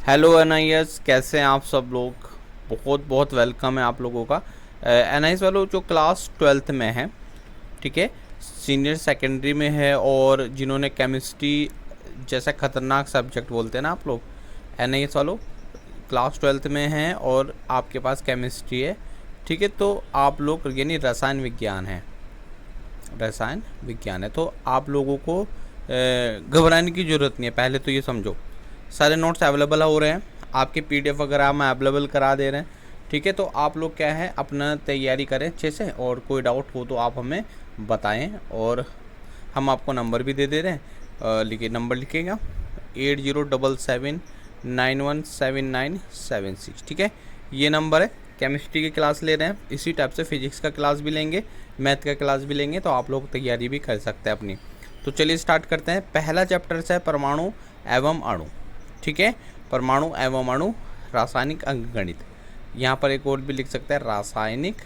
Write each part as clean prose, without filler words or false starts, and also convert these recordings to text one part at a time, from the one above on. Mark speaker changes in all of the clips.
Speaker 1: Hello NIS, कैसे हैं आप सब लोग। बहुत बहुत वेलकम है आप लोगों का। एनआईएस वालों जो क्लास 12th में है, ठीक है, सीनियर सेकेंडरी में है, और जिन्होंने केमिस्ट्री जैसा खतरनाक सब्जेक्ट बोलते हैं ना आप लोग, एनआईएस वालों क्लास 12th में हैं और आपके पास केमिस्ट्री है, ठीक है, तो आप लोग यानी रसायन विज्ञान है, रसायन विज्ञान है, तो आप लोगों को घबराने की ज़रूरत नहीं है। पहले तो ये समझो, सारे नोट्स अवेलेबल हो रहे हैं, आपके पीडीएफ वगैरह हम अवेलेबल करा दे रहे हैं, ठीक है। तो आप लोग क्या है, अपना तैयारी करें अच्छे से, और कोई डाउट हो तो आप हमें बताएं, और हम आपको नंबर भी दे रहे हैं। लिखिए, नंबर लिखिएगा 8077917976, ठीक है, ये नंबर है। केमिस्ट्री की क्लास ले रहे हैं, इसी टाइप से फिजिक्स का क्लास भी लेंगे, मैथ का क्लास भी लेंगे, तो आप लोग तैयारी भी कर सकते हैं अपनी। तो चलिए स्टार्ट करते हैं। पहला चैप्टर है परमाणु एवं अणु, ठीक है, परमाणु एवं अणु, रासायनिक अंकगणित। यहाँ पर एक और भी लिख सकते हैं, रासायनिक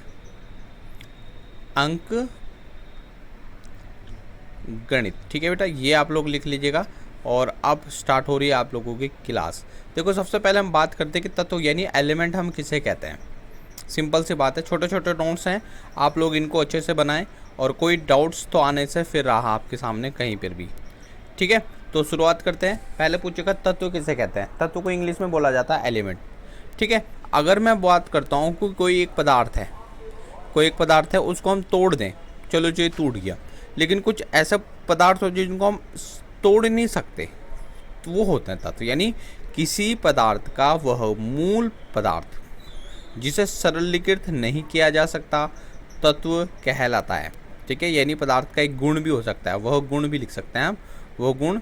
Speaker 1: अंक गणित, ठीक है बेटा, ये आप लोग लिख लीजिएगा। और अब स्टार्ट हो रही है आप लोगों की क्लास। देखो, सबसे पहले हम बात करते हैं कि तत्व यानी एलिमेंट हम किसे कहते हैं। सिंपल सी बात है, छोटे छोटे नोट्स हैं, आप लोग इनको अच्छे से बनाएं, और कोई डाउट्स तो आने से फिर रहा आपके सामने कहीं पर भी, ठीक है। तो शुरुआत करते हैं। पहले पूछेगा तत्व किसे कहते हैं। तत्व को इंग्लिश में बोला जाता है एलिमेंट, ठीक है। अगर मैं बात करता हूँ कि कोई एक पदार्थ है, कोई एक पदार्थ है, उसको हम तोड़ दें, चलो जो ये टूट गया, लेकिन कुछ ऐसे पदार्थ हो जिनको हम तोड़ नहीं सकते, तो वो होते हैं तत्व। यानी किसी पदार्थ का वह मूल पदार्थ जिसे सरलीकृत नहीं किया जा सकता, तत्व कहलाता है, ठीक है। यानी पदार्थ का एक गुण भी हो सकता है, वह गुण भी लिख सकते हैं हम, वह गुण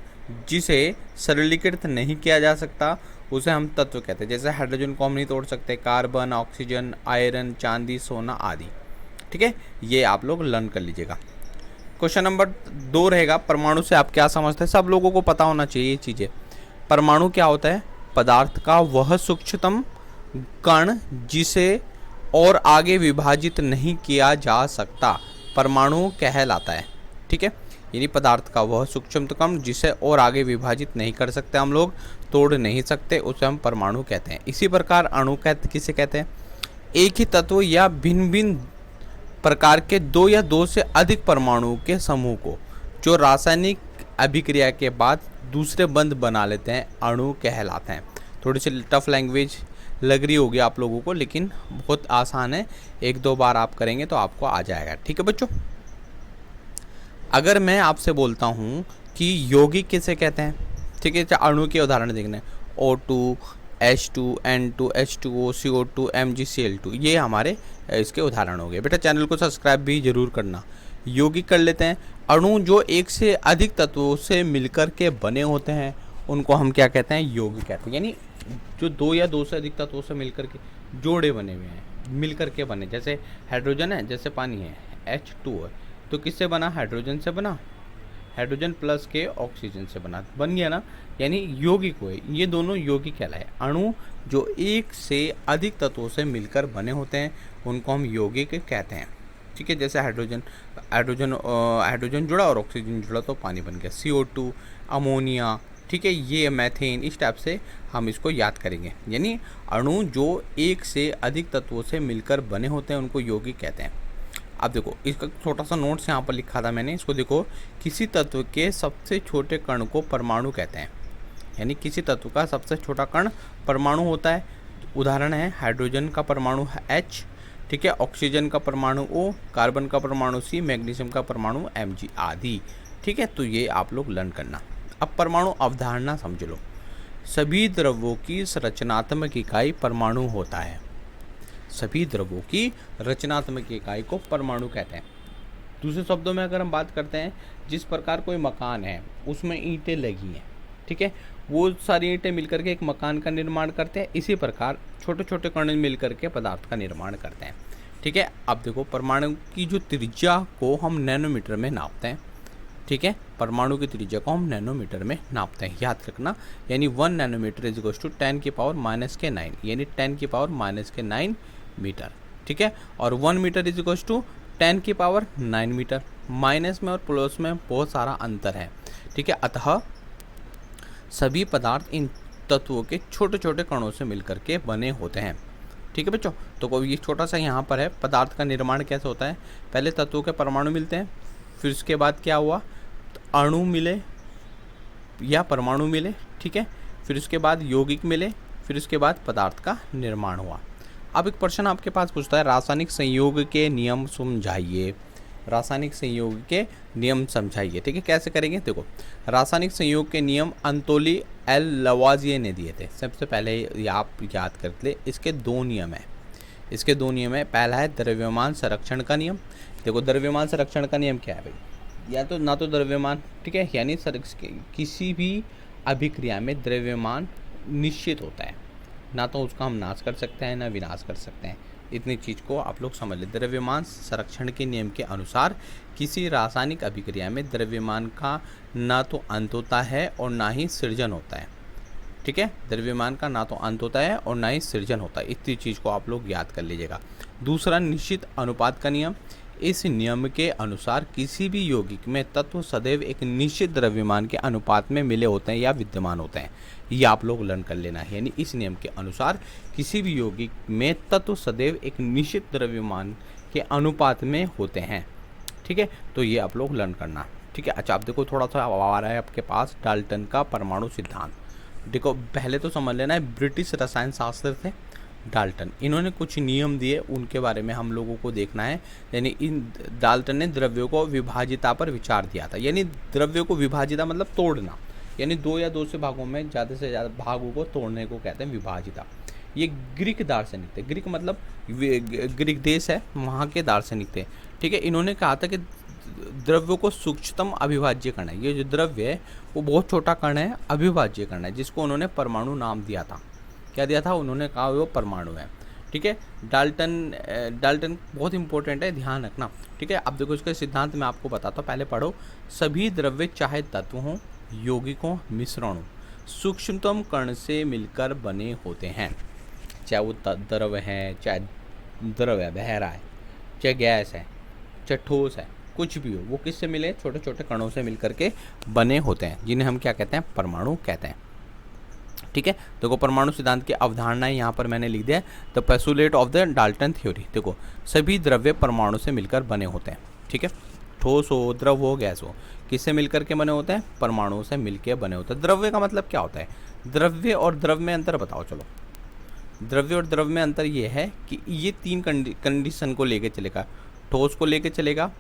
Speaker 1: जिसे सरलीकृत नहीं किया जा सकता उसे हम तत्व कहते हैं। जैसे हाइड्रोजन को हम नहीं तोड़ सकते, कार्बन, ऑक्सीजन, आयरन, चांदी, सोना आदि, ठीक है। ये आप लोग लर्न कर लीजिएगा। क्वेश्चन नंबर 2 रहेगा, परमाणु से आप क्या समझते हैं। सब लोगों को पता होना चाहिए ये चीज़ें। परमाणु क्या होता है, पदार्थ का वह सूक्ष्मतम कण जिसे और आगे विभाजित नहीं किया जा सकता, परमाणु कहलाता है, ठीक है। यानी पदार्थ का वह सूक्ष्मतम कण जिसे और आगे विभाजित नहीं कर सकते, हम लोग तोड़ नहीं सकते, उसे हम परमाणु कहते हैं। इसी प्रकार अणु किसे कहते हैं, एक ही तत्व या भिन्न भिन्न प्रकार के दो या दो से अधिक परमाणुओं के समूह को जो रासायनिक अभिक्रिया के बाद दूसरे बंध बना लेते हैं, अणु कहलाते हैं। थोड़ी सी टफ लैंग्वेज लग रही होगी आप लोगों को, लेकिन बहुत आसान है, एक दो बार आप करेंगे तो आपको आ जाएगा, ठीक है बच्चों। अगर मैं आपसे बोलता हूँ कि यौगिक किसे कहते हैं, ठीक है, अणु के उदाहरण देखने, O2, H2, N2, H2O, CO2, MgCl2, ये हमारे इसके उदाहरण हो गए। बेटा चैनल को सब्सक्राइब भी जरूर करना। यौगिक कर लेते हैं, अणु जो एक से अधिक तत्वों से मिलकर के बने होते हैं, उनको हम क्या कहते हैं, यौगिक कहते हैं। यानी जो दो या दो से अधिक तत्वों से मिलकर के जोड़े बने हुए हैं, मिलकर के बने, जैसे हाइड्रोजन है, जैसे पानी है, H2O, तो किससे बना, हाइड्रोजन से बना, हाइड्रोजन प्लस के ऑक्सीजन से बन गया ना, यानी यौगिक हुए। ये दोनों यौगिक कहलाए। अणु जो एक से अधिक तत्वों से मिलकर बने होते हैं, उनको हम यौगिक कहते हैं, ठीक है। जैसे हाइड्रोजन हाइड्रोजन जुड़ा और ऑक्सीजन जुड़ा तो पानी बन गया, CO2, अमोनिया, ठीक है, ये मैथेन, इस टाइप से हम इसको याद करेंगे। यानी अणु जो एक से अधिक तत्वों से मिलकर बने होते हैं, उनको यौगिक कहते हैं। अब देखो, इसका छोटा सा नोट्स यहाँ पर लिखा था मैंने, इसको देखो, किसी तत्व के सबसे छोटे कण को परमाणु कहते हैं। यानी किसी तत्व का सबसे छोटा कण परमाणु होता है। उदाहरण है, हाइड्रोजन का परमाणु H, ठीक है, ऑक्सीजन का परमाणु O, कार्बन का परमाणु C, मैग्नीशियम का परमाणु Mg आदि, ठीक है। तो ये आप लोग लर्न करना। अब परमाणु अवधारणा समझ लो। सभी द्रव्यों की रचनात्मक इकाई परमाणु होता है। सभी द्रव्यों की रचनात्मक इकाई को परमाणु कहते हैं। दूसरे शब्दों में अगर हम बात करते हैं, जिस प्रकार कोई मकान है, उसमें ईंटें लगी हैं, ठीक है, वो सारी ईंटें मिलकर के एक मकान का निर्माण करते हैं। इसी प्रकार छोटे छोटे कण मिलकर के पदार्थ का निर्माण करते हैं, ठीक है। अब देखो, परमाणु की जो त्रिज्या को हम नैनोमीटर में नापते हैं, ठीक है, परमाणु की त्रिज्या को हम नैनोमीटर में नापते हैं, याद रखना। यानी 1 नैनोमीटर इज इक्वल्स टू 10⁻⁻⁹, यानी 10⁻⁻⁹ मीटर, ठीक है। और 1 metre is equals to 10⁹ metre. Minus में और प्लस में बहुत सारा अंतर है, ठीक है। अतः सभी पदार्थ इन तत्वों के छोटे छोटे कणों से मिलकर के बने होते हैं। ठीक है बच्चों, तो कोई ये छोटा सा यहाँ पर है, पदार्थ का निर्माण कैसे होता है। पहले तत्वों के परमाणु मिलते हैं, फिर उसके बाद क्या हुआ, अणु मिले या परमाणु मिले, ठीक है, फिर उसके बाद यौगिक मिले, फिर उसके बाद पदार्थ का निर्माण हुआ। अब एक प्रश्न आपके पास पूछता है, रासायनिक संयोग के नियम समझाइए। रासायनिक संयोग के नियम समझाइए। ठीक है, कैसे करेंगे, देखो रासायनिक संयोग के नियम अंतोली एल लवाजिए ने दिए थे। सबसे पहले ये आप याद कर ले, इसके दो नियम है। इसके दो नियम है, पहला है द्रव्यमान संरक्षण का नियम। देखो द्रव्यमान संरक्षण का नियम क्या है भाई, या तो ना तो द्रव्यमान, ठीक है, यानी किसी भी अभिक्रिया में द्रव्यमान निश्चित होता है, ना तो उसका हम नाश कर सकते हैं ना विनाश कर सकते हैं। इतनी चीज़ को आप लोग समझ लें। द्रव्यमान संरक्षण के नियम के अनुसार किसी रासायनिक अभिक्रिया में द्रव्यमान का ना तो अंत होता है और ना ही सृजन होता है। ठीक है, द्रव्यमान का ना तो अंत होता है और ना ही सृजन होता है। इतनी चीज़ को आप लोग याद कर लीजिएगा। दूसरा, निश्चित अनुपात का नियम। इस नियम के अनुसार किसी भी यौगिक में तत्व सदैव एक निश्चित द्रव्यमान के अनुपात में मिले होते हैं या विद्यमान होते हैं। ये आप लोग लर्न कर लेना है। यानी इस नियम के अनुसार किसी भी यौगिक में तत्व सदैव एक निश्चित द्रव्यमान के अनुपात में होते हैं। ठीक है, तो ये आप लोग लर्न करना। ठीक है, अच्छा आप देखो थोड़ा सा आ रहा है आपके पास डाल्टन का परमाणु सिद्धांत। देखो पहले तो समझ लेना है, ब्रिटिश रसायन शास्त्र थे डाल्टन, इन्होंने कुछ नियम दिए, उनके बारे में हम लोगों को देखना है। यानी इन डाल्टन ने द्रव्यों को विभाजिता पर विचार दिया था। यानी द्रव्यों को विभाजिता मतलब तोड़ना, यानी दो या दो से भागों में ज़्यादा से ज़्यादा भागों को तोड़ने को कहते हैं विभाजिता। ये ग्रीक दार्शनिक थे, ग्रीक मतलब ग्रीक देश है, वहाँ के दार्शनिक थे। ठीक है, इन्होंने कहा था कि द्रव्यों को सूक्ष्मतम अविभाज्य कण है। ये जो द्रव्य है वो बहुत छोटा कण है, अविभाज्य कण है, जिसको उन्होंने परमाणु नाम दिया था। क्या दिया था, उन्होंने कहा वो परमाणु है। ठीक है, डाल्टन बहुत इंपॉर्टेंट है, ध्यान रखना। ठीक है, अब देखो इसके सिद्धांत मैं आपको बताता हूँ, पहले पढ़ो। सभी द्रव्य चाहे तत्व हों, यौगिक हों, मिश्रण हो, सूक्ष्मतम कण से मिलकर बने होते हैं। चाहे वो द्रव है, चाहे द्रव है, बह रहा है, चाहे गैस है, चाहे ठोस है, कुछ भी हो, वो किससे मिले, छोटे छोटे कणों से मिलकर के बने होते हैं, जिन्हें हम क्या कहते हैं, परमाणु कहते हैं। ठीक है, देखो परमाणु सिद्धांत की अवधारणाएं यहाँ पर मैंने लिख दिया है, the postulate of the Dalton theory. देखो सभी द्रव्य परमाणु से मिलकर बने होते हैं। ठीक है, ठोस हो, द्रव हो, गैस हो, किससे मिलकर के बने होते हैं, परमाणुओं से मिलकर बने होते हैं। द्रव्य का मतलब क्या होता है, द्रव्य और द्रव में अंतर बताओ। चलो, द्रव्य और द्रव में अंतर ये है कि ये तीन कंडीशन को लेकर चलेगा, ठोस को लेकर चलेगा,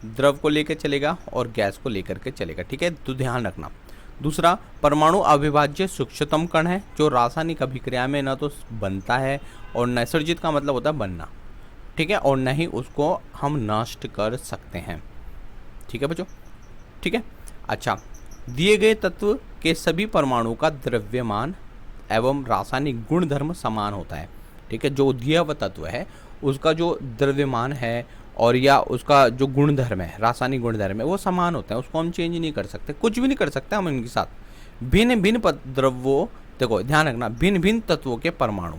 Speaker 1: द्रव को लेकर चलेगा और गैस को लेकर के चलेगा। ठीक है, तो ध्यान रखना। दूसरा, परमाणु अविभाज्य सूक्ष्मतम कण है, जो रासायनिक अभिक्रिया में न तो बनता है और न सृजित का मतलब होता है बनना। ठीक है, और न ही उसको हम नष्ट कर सकते हैं। ठीक है बच्चों, ठीक है। अच्छा, दिए गए तत्व के सभी परमाणु का द्रव्यमान एवं रासायनिक गुणधर्म समान होता है। ठीक है, जो दिया हुआ तत्व है उसका जो द्रव्यमान है और या उसका जो गुणधर्म है, रासायनिक गुणधर्म है, वो समान होता है, उसको हम चेंज नहीं कर सकते, कुछ भी नहीं कर सकते हम इनके साथ। भिन्न भिन्न द्रव्यों, देखो ध्यान रखना, भिन्न भिन्न तत्वों के परमाणु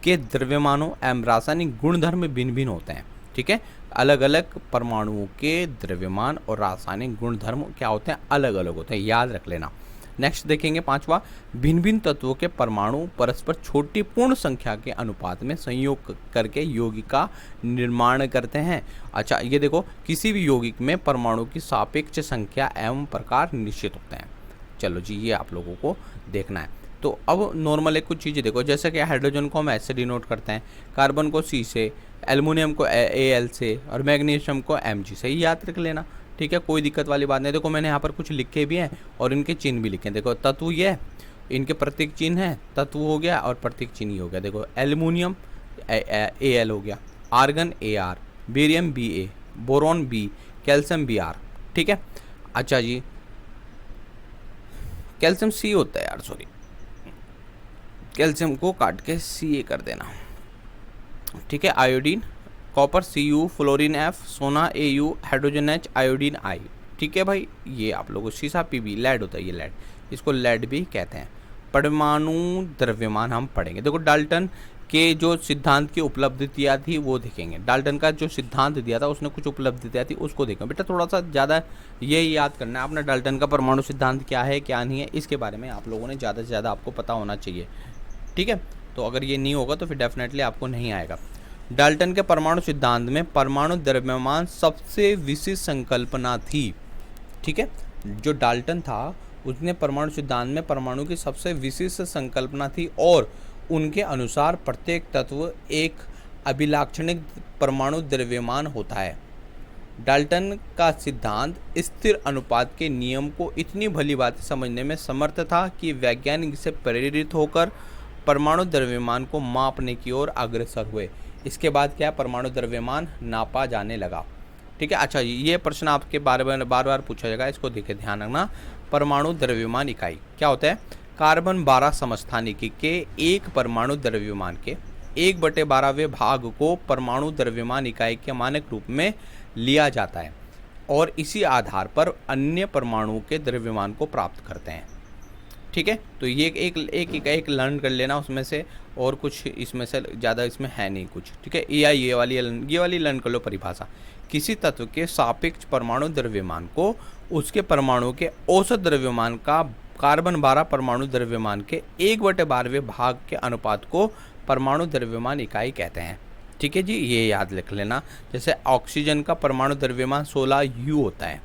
Speaker 1: के द्रव्यमानों एवं रासायनिक गुणधर्म भिन्न भिन्न होते हैं। ठीक है, अलग अलग परमाणुओं के द्रव्यमान और रासायनिक गुणधर्म क्या होते हैं, अलग अलग होते हैं, याद रख लेना। नेक्स्ट देखेंगे पांचवा, भिन्न भिन्न तत्वों के परमाणु परस्पर छोटी पूर्ण संख्या के अनुपात में संयोग करके यौगिक का निर्माण करते हैं। अच्छा, ये देखो, किसी भी यौगिक में परमाणु की सापेक्ष संख्या एवं प्रकार निश्चित होते हैं। चलो जी, ये आप लोगों को देखना है। तो अब नॉर्मल एक कुछ चीज़ें देखो, जैसे कि हाइड्रोजन को हम एस से डिनोट करते हैं, कार्बन को सी से, एल्युमिनियम को एल से और मैग्नीशियम को एमजी से, याद रख लेना। ठीक है, कोई दिक्कत वाली बात नहीं। देखो मैंने यहाँ पर कुछ लिखे भी हैं और इनके चिन्ह भी लिखे हैं। देखो तत्व ये है, इनके प्रतीक चिन्ह है, तत्व हो गया और प्रतीक चिन्ह हो गया। देखो एल्युमिनियम एल हो गया, argon AR, barium BA, boron B, calcium BR। ठीक है, अच्छा जी, कैल्शियम C होता है यार, सॉरी, कैल्शियम को काट के CA कर देना। ठीक है, iodine, copper Cu, fluorine F, सोना Au, hydrogen H, iodine I। ठीक है भाई, ये आप लोगों को शीशा Pb, लेड होता है, ये लेड, इसको लेड भी कहते हैं। परमाणु द्रव्यमान हम पढ़ेंगे। देखो डाल्टन के जो सिद्धांत की उपलब्धियाँ थी वो देखेंगे। डाल्टन का जो सिद्धांत दिया था उसने कुछ उपलब्धियाँ थी उसको देखेंगे। बेटा थोड़ा सा ज़्यादा ये याद करना है आपने, डाल्टन का परमाणु सिद्धांत क्या है क्या नहीं है, इसके बारे में आप लोगों ने ज़्यादा से ज़्यादा आपको पता होना चाहिए। ठीक है, तो अगर ये नहीं होगा तो फिर डेफिनेटली आपको नहीं आएगा। डाल्टन के परमाणु सिद्धांत में परमाणु द्रव्यमान सबसे विशिष्ट संकल्पना थी। ठीक है, जो डाल्टन था उसने परमाणु सिद्धांत में परमाणु की सबसे विशिष्ट संकल्पना थी और उनके अनुसार प्रत्येक तत्व एक अभिलाक्षणिक परमाणु द्रव्यमान होता है। डाल्टन का सिद्धांत स्थिर अनुपात के नियम को इतनी भली बात समझने में समर्थ था कि वैज्ञानिक से प्रेरित होकर परमाणु द्रव्यमान को मापने की ओर अग्रसर हुए। इसके बाद क्या, परमाणु द्रव्यमान नापा जाने लगा। ठीक है, अच्छा ये प्रश्न आपके बार बार पूछा जाएगा, इसको देखे ध्यान रखना। परमाणु द्रव्यमान इकाई क्या होता है? कार्बन 12 समस्थानिकी के एक परमाणु द्रव्यमान के 1/12वें भाग को परमाणु द्रव्यमान इकाई के मानक रूप में लिया जाता है और इसी आधार पर अन्य परमाणुओं के द्रव्यमान को प्राप्त करते हैं। ठीक है, तो ये एक लर्न कर लेना उसमें से, और कुछ इसमें से ज़्यादा इसमें है नहीं कुछ। ठीक है, ये वाली लर्न कर लो परिभाषा। किसी तत्व के सापेक्ष परमाणु द्रव्यमान को उसके परमाणु के औसत द्रव्यमान का कार्बन 12 परमाणु द्रव्यमान के 1/12वें भाग के अनुपात को परमाणु द्रव्यमान इकाई कहते हैं। ठीक है जी, ये याद लिख लेना। जैसे ऑक्सीजन का परमाणु द्रव्यमान 16 U होता है।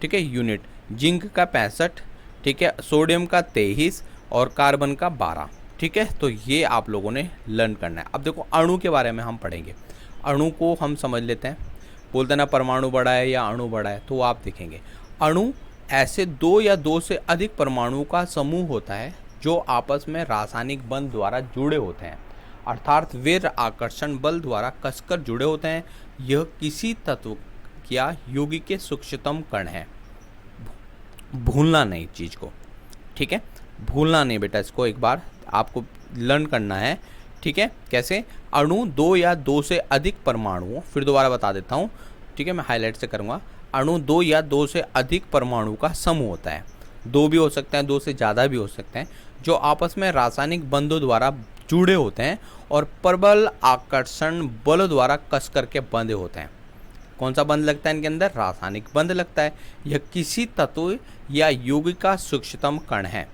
Speaker 1: ठीक है, यूनिट। जिंक का 65, ठीक है, सोडियम का 23 और कार्बन का 12। ठीक है, तो ये आप लोगों ने लर्न करना है। अब देखो अणु के बारे में हम पढ़ेंगे। अणु को हम समझ लेते हैं। बोलते ना परमाणु बड़ा है या अणु बड़ा है, तो आप देखेंगे अणु ऐसे 2 या 2 से अधिक परमाणुओं का समूह होता है जो आपस में रासायनिक बंध द्वारा जुड़े होते हैं, अर्थात वे आकर्षण बल द्वारा कसकर जुड़े होते हैं। यह किसी तत्व या यौगिक के सूक्ष्मतम कण है। भूलना नहीं चीज़ को। ठीक है, भूलना नहीं बेटा, इसको एक बार आपको लर्न करना है। ठीक है, कैसे? अणु 2 या 2 से अधिक परमाणुओं, फिर दोबारा बता देता हूँ। ठीक है, मैं हाईलाइट से करूँगा। अणु 2 या 2 से अधिक परमाणु का समूह होता है। 2 भी हो सकते हैं, 2 से ज़्यादा भी हो सकते हैं, जो आपस में रासायनिक बंधों द्वारा जुड़े होते हैं और प्रबल आकर्षण बल द्वारा कस करके बंधे होते हैं। कौन सा बंध लगता है इनके अंदर? रासायनिक बंध लगता है। यह किसी तत्व या यौगिक का सूक्ष्मतम कण है।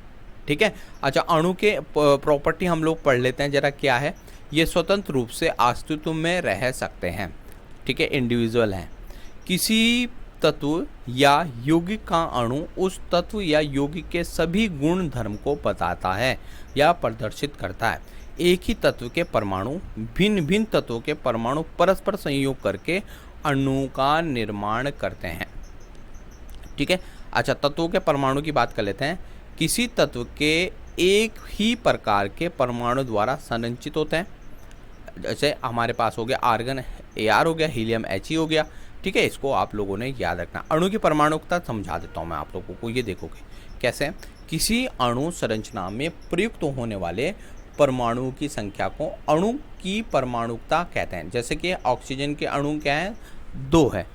Speaker 1: ठीक है, अच्छा अणु के प्रॉपर्टी हम लोग पढ़ लेते हैं जरा, क्या है? ये स्वतंत्र रूप से अस्तित्व में रह सकते हैं। ठीक है, इंडिविजुअल हैं। किसी तत्व या यौगिक का अणु उस तत्व या यौगिक के सभी गुण धर्म को बताता है या प्रदर्शित करता है। एक ही तत्व के परमाणु भिन्न भिन्न तत्वों के परमाणु परस्पर संयोग करके अणु का निर्माण करते हैं। ठीक है, अच्छा तत्वों के परमाणु की बात कर लेते हैं। किसी तत्व के एक ही प्रकार के परमाणु द्वारा संरचित होते हैं। जैसे हमारे पास हो गया आर्गन Ar हो गया, हीलियम He हो गया। ठीक है, इसको आप लोगों ने याद रखना। अणु की परमाणुकता समझा देता हूँ मैं आप लोगों को, ये देखोगे कैसे। किसी अणु संरचना में प्रयुक्त होने वाले परमाणुओं की संख्या को अणु की परमाणुकता कहते हैं। जैसे कि ऑक्सीजन के अणु क्या है? 2 है।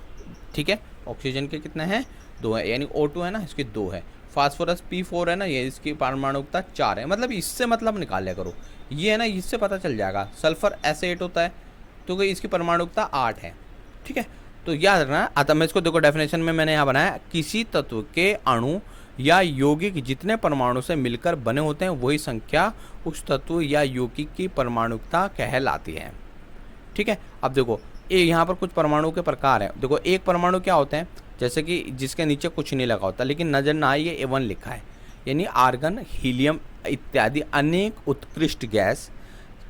Speaker 1: ठीक है, ऑक्सीजन के कितने हैं? 2 है, यानी O2 है ना, इसकी 2 है। फास्फोरस P4 है ना, ये इसकी परमाणुकता 4 है। मतलब इससे मतलब निकाल करो, ये है ना, इससे पता चल जाएगा। सल्फर S8 होता है तो इसकी परमाणुकता 8 है। ठीक है, तो याद रखना। आता मैं इसको देखो डेफिनेशन में मैंने यहाँ बनाया, किसी तत्व के अणु या यौगिक जितने परमाणु से मिलकर बने होते हैं वही संख्या उस तत्व या यौगिक की परमाणुकता कहलाती है। ठीक है, अब देखो यहाँ पर कुछ परमाणु के प्रकार हैं। देखो एक परमाणु क्या होते हैं, जैसे कि जिसके नीचे कुछ नहीं लगा होता लेकिन नज़र ना आए, ये A1 लिखा है, यानी आर्गन, हीलियम इत्यादि अनेक उत्कृष्ट गैस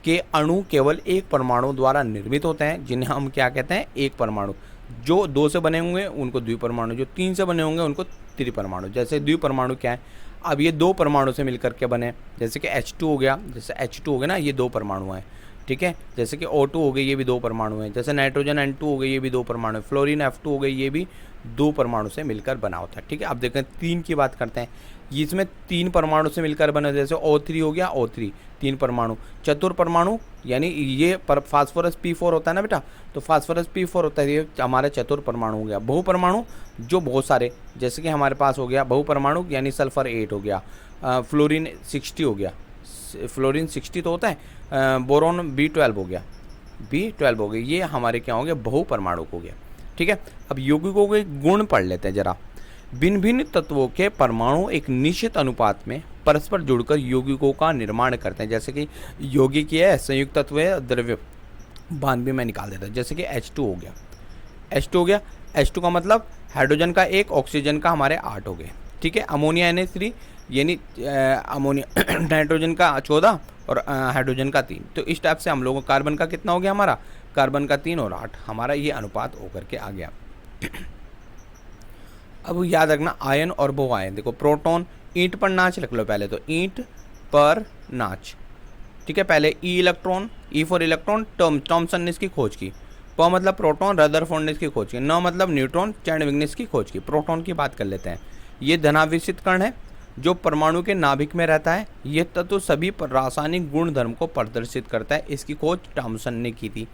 Speaker 1: के अणु केवल एक परमाणु द्वारा निर्मित होते हैं, जिन्हें हम क्या कहते हैं? एक परमाणु। जो 2 से बने होंगे उनको द्विपरमाणु, जो 3 से बने होंगे उनको त्रिपरमाणु। जैसे द्विपरमाणु क्या है? अब ये 2 परमाणु से मिलकर के बने, जैसे कि H2 हो गया। जैसे H2 हो गया ना, ये 2 परमाणु हैं। ठीक है, जैसे कि O2 हो गई, ये भी 2 परमाणु हैं। जैसे नाइट्रोजन N2 हो गई, ये भी 2 परमाणु है। फ्लोरीन F2 हो गई, ये भी 2 परमाणु से मिलकर बना होता है। ठीक है, अब देखें 3 की बात करते हैं। इसमें 3 परमाणु से मिलकर बने, जैसे O3 हो गया, O3 3 परमाणु। चतुर परमाणु यानी ये फास्फोरस P4 होता है ना बेटा, तो फास्फोरस P4 होता है, ये हमारे चतुर परमाणु हो गया। बहुपरमाणु जो बहुत सारे, जैसे कि हमारे पास हो गया बहुपरमाणु यानी सल्फर 8 हो गया, फ्लोरीन 60 हो गया, फ्लोरीन 60 तो होता है, बोरोन B12 हो गया, B12 हो गया, ये हमारे क्या हो गया, बहु परमाणु हो गया। ठीक है, अब यौगिकों के गुण पढ़ लेते हैं जरा। भिन्न भिन्न तत्वों के परमाणु एक निश्चित अनुपात में परस्पर जुड़कर यौगिकों का निर्माण करते हैं। जैसे कि यौगिक है, संयुक्त तत्व है, द्रव्य बांध भी मैं निकाल देता हूँ। जैसे कि H2 हो गया, H2 हो गया, H2 का मतलब हाइड्रोजन का 1, ऑक्सीजन का हमारे 8 हो गए। ठीक है, अमोनिया NH3 यानी अमोनिया नाइट्रोजन का 14 और हाइड्रोजन का 3। तो इस टाइप से हम लोगों कार्बन का कितना हो गया, हमारा कार्बन का 3 और 8, हमारा ये अनुपात होकर के आ गया। अब याद रखना आयन और बहु आयन, देखो प्रोटॉन, ईंट पर नाच रख लो पहले, तो ईंट पर नाच। ठीक है, पहले E electron, E for electron, Thomson ने इसकी खोज की। प मतलब प्रोटॉन, रदरफोर्ड ने इसकी खोज की। न मतलब न्यूट्रॉन, चैडविक ने इसकी खोज की। प्रोटॉन की बात कर लेते हैं। ये धनावेशित कण है जो परमाणु के नाभिक में रहता है। यह तत्व सभी रासायनिक गुणधर्म को प्रदर्शित करता है। इसकी खोज टॉमसन ने की थी।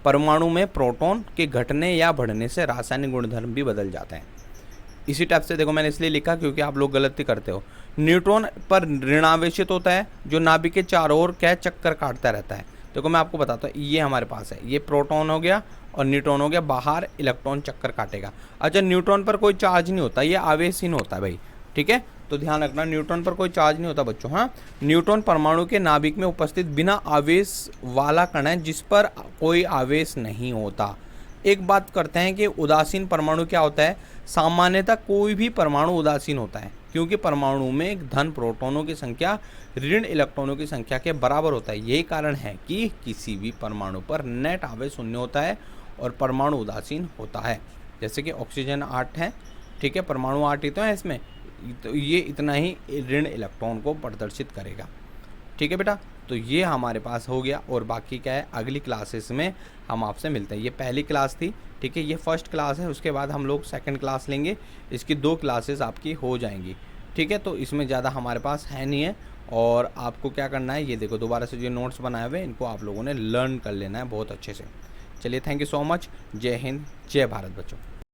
Speaker 1: परमाणु में प्रोटॉन के घटने या बढ़ने से रासायनिक गुणधर्म भी बदल जाते हैं। इसी टाइप से देखो, मैंने इसलिए लिखा क्योंकि आप लोग गलती करते हो। न्यूट्रॉन पर ऋणावेशित होता है जो नाभिक के चारों ओर क्या चक्कर काटता रहता है। देखो मैं आपको बताता हूँ, ये हमारे पास है, ये प्रोटॉन हो गया और न्यूट्रॉन हो गया, बाहर इलेक्ट्रॉन चक्कर काटेगा। अच्छा, न्यूट्रॉन पर कोई चार्ज नहीं होता, ये आवेशहीन होता है भाई। ठीक है, तो ध्यान रखना, न्यूट्रॉन पर कोई चार्ज नहीं होता बच्चों। हाँ, न्यूट्रॉन परमाणु के नाभिक में उपस्थित बिना आवेश वाला कण है जिस पर कोई आवेश नहीं होता। एक बात करते हैं कि उदासीन परमाणु क्या होता है। सामान्यतः कोई भी परमाणु उदासीन होता है क्योंकि परमाणु में धन प्रोटॉनों की संख्या ऋण इलेक्ट्रॉनों की संख्या के बराबर होता है। यही कारण है कि किसी भी परमाणु पर नेट आवेश शून्य होता है और परमाणु उदासीन होता है। जैसे कि ऑक्सीजन 8 है, ठीक है, परमाणु 8 ही तो है इसमें, तो ये इतना ही ऋण इलेक्ट्रॉन को प्रदर्शित करेगा। ठीक है बेटा, तो ये हमारे पास हो गया। और बाकी क्या है, अगली क्लासेस में हम आपसे मिलते हैं। ये पहली क्लास थी, ठीक है, ये फर्स्ट क्लास है। उसके बाद हम लोग सेकंड क्लास लेंगे, इसकी 2 क्लासेस आपकी हो जाएंगी। ठीक है, तो इसमें ज़्यादा हमारे पास है नहीं है। और आपको क्या करना है, ये देखो दोबारा से जो नोट्स बनाए हुए हैं इनको आप लोगों ने लर्न कर लेना है बहुत अच्छे से। चलिए, थैंक यू सो मच। जय हिंद, जय भारत बच्चों।